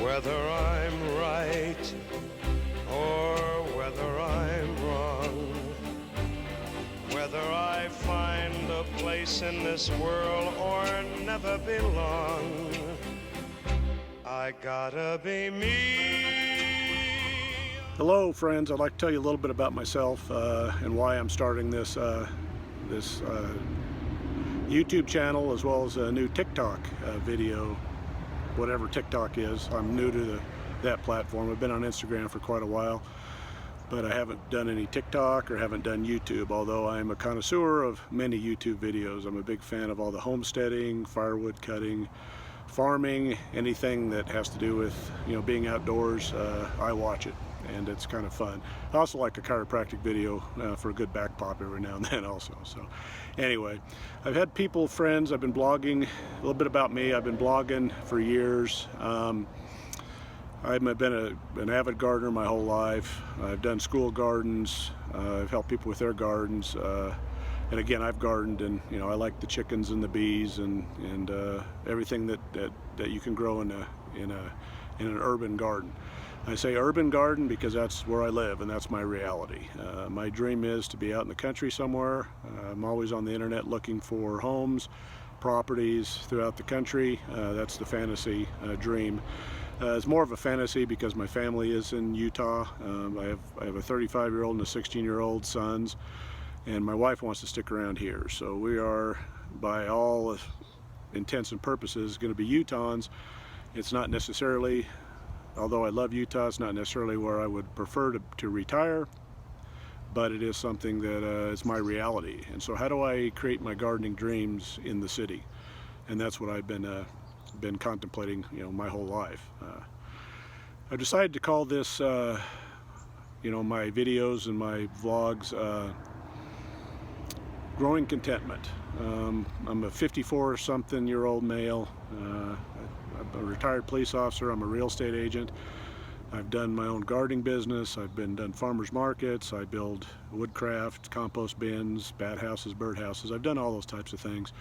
whether I'm right or whether I'm wrong, whether I find a place in this world or never belong, I gotta be me. Hello friends, I'd like to tell you a little bit about myself and why I'm starting this YouTube channel, as well as a new TikTok video, whatever TikTok is. I'm new to that platform. I've been on Instagram for quite a while, but I haven't done any TikTok or haven't done YouTube, although I'm a connoisseur of many YouTube videos. I'm a big fan of all the homesteading, firewood cutting, farming, anything that has to do with, being outdoors. I watch it, and it's kind of fun. I also like a chiropractic video for a good back pop every now and then also. So anyway, I've had people, friends, I've been blogging a little bit about me. I've been blogging for years. I've been an avid gardener my whole life. I've done school gardens. I've helped people with their gardens. And again, I've gardened, and I like the chickens and the bees and everything that you can grow in an urban garden. I say urban garden because that's where I live, and that's my reality. My dream is to be out in the country somewhere. I'm always on the internet looking for homes, properties throughout the country. That's the fantasy dream. It's more of a fantasy because my family is in Utah. I have a 35-year-old and a 16-year-old sons, and my wife wants to stick around here. So we are, by all intents and purposes, going to be Utahns. It's not necessarily, although I love Utah, it's not necessarily where I would prefer to retire, but it is something that is my reality. And so how do I create my gardening dreams in the city? And that's what I've been contemplating, my whole life. I decided to call this, my videos and my vlogs, Growing Contentment. I'm a 54-something-year-old male. I'm a retired police officer. I'm a real estate agent. I've done my own gardening business. I've done farmers markets. I build woodcraft, compost bins, bat houses, bird houses. I've done all those types of things.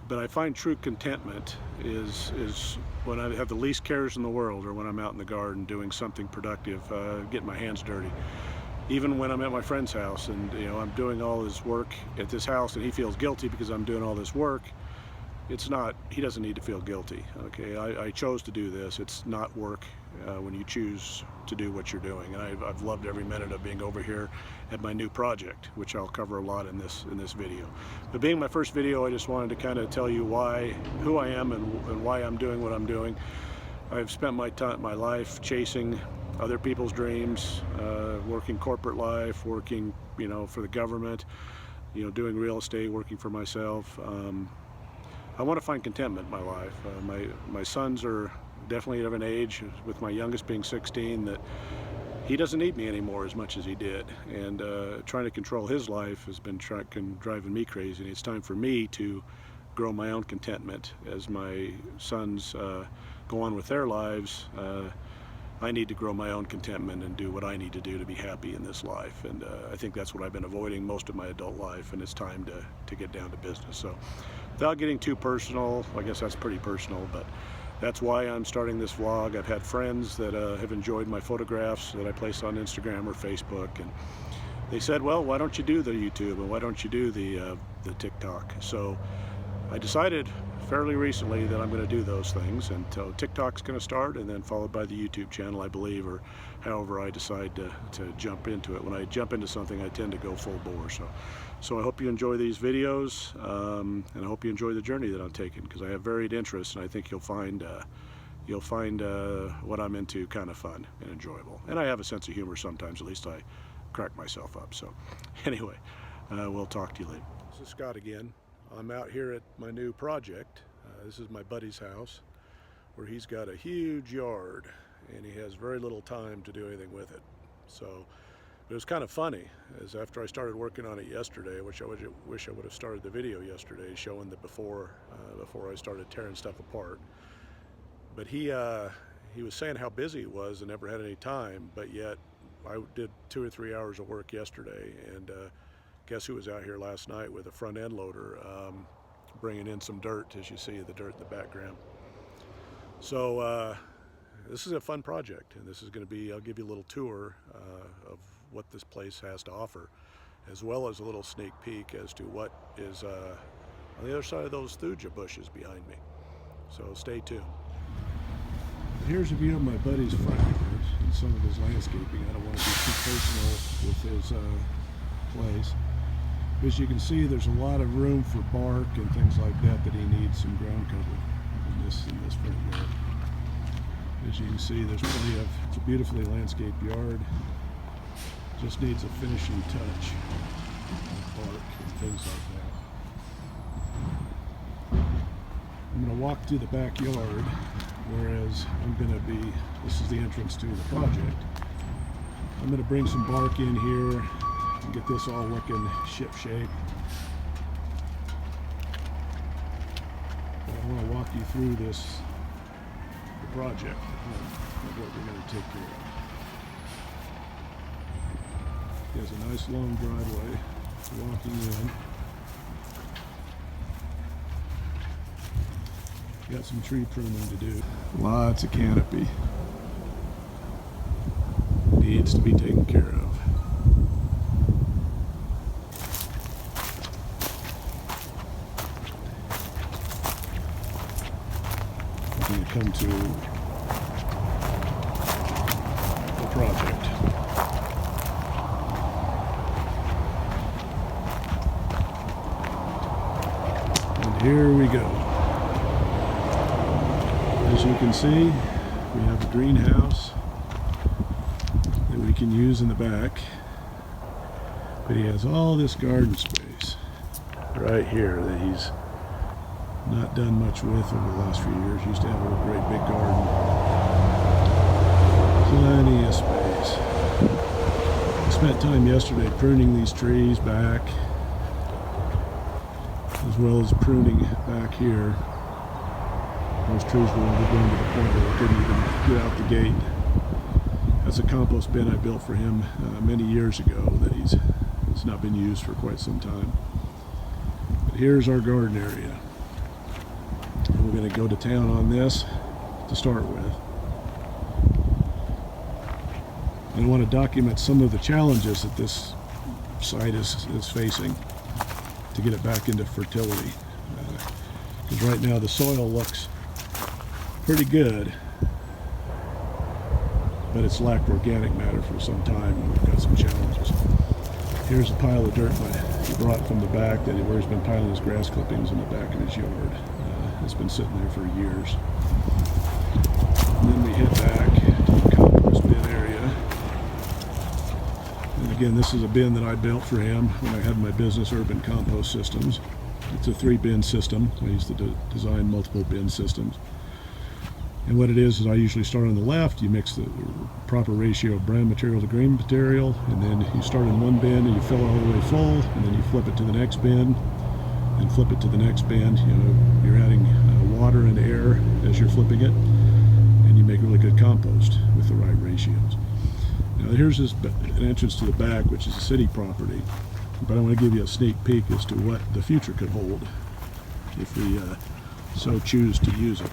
But I find true contentment is when I have the least cares in the world, or when I'm out in the garden doing something productive, getting my hands dirty. Even when I'm at my friend's house and I'm doing all his work at this house and he feels guilty because I'm doing all this work, he doesn't need to feel guilty. Okay, I chose to do this. It's not work when you choose to do what you're doing. And I've loved every minute of being over here at my new project, which I'll cover a lot in this video. But being my first video, I just wanted to kind of tell you who I am and why I'm doing what I'm doing. I've spent my life chasing other people's dreams, working corporate life, working for the government, doing real estate, working for myself. I want to find contentment in my life. My sons are definitely of an age, with my youngest being 16, that he doesn't need me anymore as much as he did. And trying to control his life has been driving me crazy. And it's time for me to grow my own contentment as my sons go on with their lives. I need to grow my own contentment and do what I need to do to be happy in this life. And I think that's what I've been avoiding most of my adult life, and it's time to get down to business. So without getting too personal, I guess that's pretty personal, but that's why I'm starting this vlog. I've had friends that have enjoyed my photographs that I place on Instagram or Facebook, and they said, well, why don't you do the YouTube and why don't you do the TikTok? So I decided fairly recently that I'm going to do those things, and so TikTok's going to start, and then followed by the YouTube channel, I believe, or however I decide to jump into it. When I jump into something, I tend to go full bore. So I hope you enjoy these videos, and I hope you enjoy the journey that I'm taking, because I have varied interests, and I think you'll find what I'm into kind of fun and enjoyable. And I have a sense of humor sometimes. At least I crack myself up. So anyway, we'll talk to you later. This is Scott again. I'm out here at my new project. This is my buddy's house, where he's got a huge yard and he has very little time to do anything with it. So it was kind of funny, as after I started working on it yesterday, which I wish I would have started the video yesterday showing the before I started tearing stuff apart. But he was saying how busy he was and never had any time, but yet I did 2 or 3 hours of work yesterday, and guess who was out here last night with a front end loader bringing in some dirt, as you see the dirt in the background. So this is a fun project, and this is going to be, I'll give you a little tour of what this place has to offer, as well as a little sneak peek as to what is on the other side of those thuja bushes behind me. So stay tuned. Here's a view of my buddy's front yard and some of his landscaping. I don't want to be too personal with his place. As you can see, there's a lot of room for bark and things like that he needs some ground cover in this front yard. As you can see, there's plenty of, it's a beautifully landscaped yard. Just needs a finishing touch with bark and things like that. I'm going to walk through the backyard, whereas I'm going to be, this is the entrance to the project. I'm going to bring some bark in here and get this all looking ship shape. But I want to walk you through the project of what we're going to take care of. There's a nice long driveway walking in. Got some tree pruning to do. Lots of canopy. Needs to be taken care of. I'm going to come to the project. And here we go. As you can see, we have a greenhouse that we can use in the back, but he has all this garden space right here that he's not done much with over the last few years. He used to have a great big garden. Plenty of space. I spent time yesterday pruning these trees back, as well as pruning back here. Those trees were overgrown to the point where I couldn't even get out the gate. That's a compost bin I built for him many years ago that it's not been used for quite some time. But here's our garden area. And we're going to go to town on this to start with. And I want to document some of the challenges that this site is facing to get it back into fertility. Because right now the soil looks pretty good, but it's lacked organic matter for some time, and we've got some challenges. Here's a pile of dirt he brought from the back where he's been piling his grass clippings in the back of his yard. It's been sitting there for years. And then we head back to the compost bin area. And again, this is a bin that I built for him when I had my business, Urban Compost Systems. It's a 3-bin system. I used to design multiple bin systems. And what it is I usually start on the left. You mix the proper ratio of brown material to green material, and then you start in one bin and you fill it all the way full, and then you flip it to the next bin, and flip it to the next bin. You're adding water and air as you're flipping it, and you make really good compost with the right ratios. Now here's an entrance to the back, which is a city property, but I want to give you a sneak peek as to what the future could hold if we so choose to use it.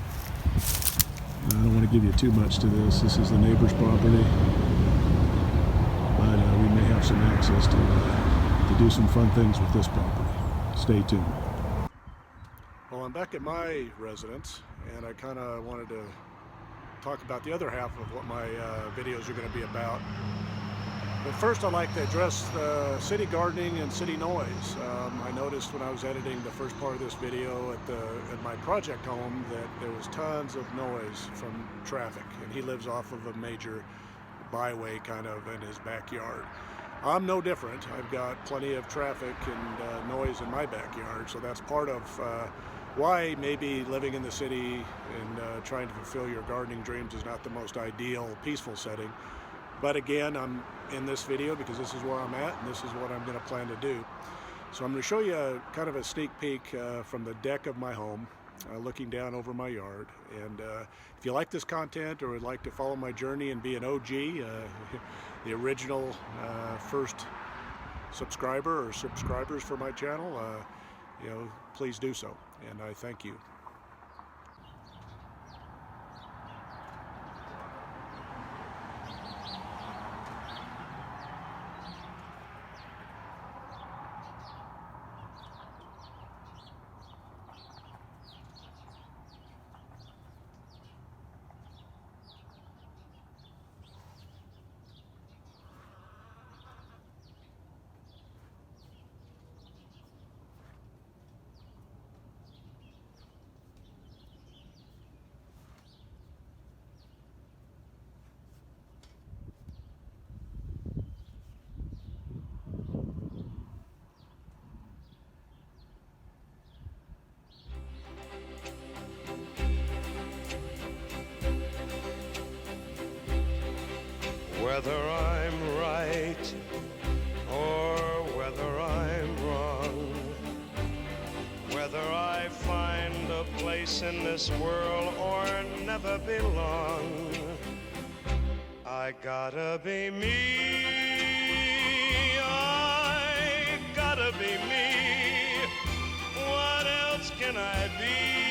I don't want to give you too much to this. This is the neighbor's property, but we may have some access to do some fun things with this property. Stay tuned. Well, I'm back at my residence, and I kind of wanted to talk about the other half of what my videos are going to be about. But first, I'd like to address the city gardening and city noise. I noticed when I was editing the first part of this video at my project home that there was tons of noise from traffic, and he lives off of a major byway kind of in his backyard. I'm no different. I've got plenty of traffic and noise in my backyard, so that's part of why maybe living in the city and trying to fulfill your gardening dreams is not the most ideal, peaceful setting. But again, I'm in this video because this is where I'm at, and this is what I'm going to plan to do. So I'm going to show you kind of a sneak peek from the deck of my home, looking down over my yard. And if you like this content or would like to follow my journey and be an OG, the original first subscriber or subscribers for my channel, please do so, and I thank you. whether I'm right or whether I'm wrong, whether I find a place in this world or never belong, I gotta be me. I gotta be me. What else can I be?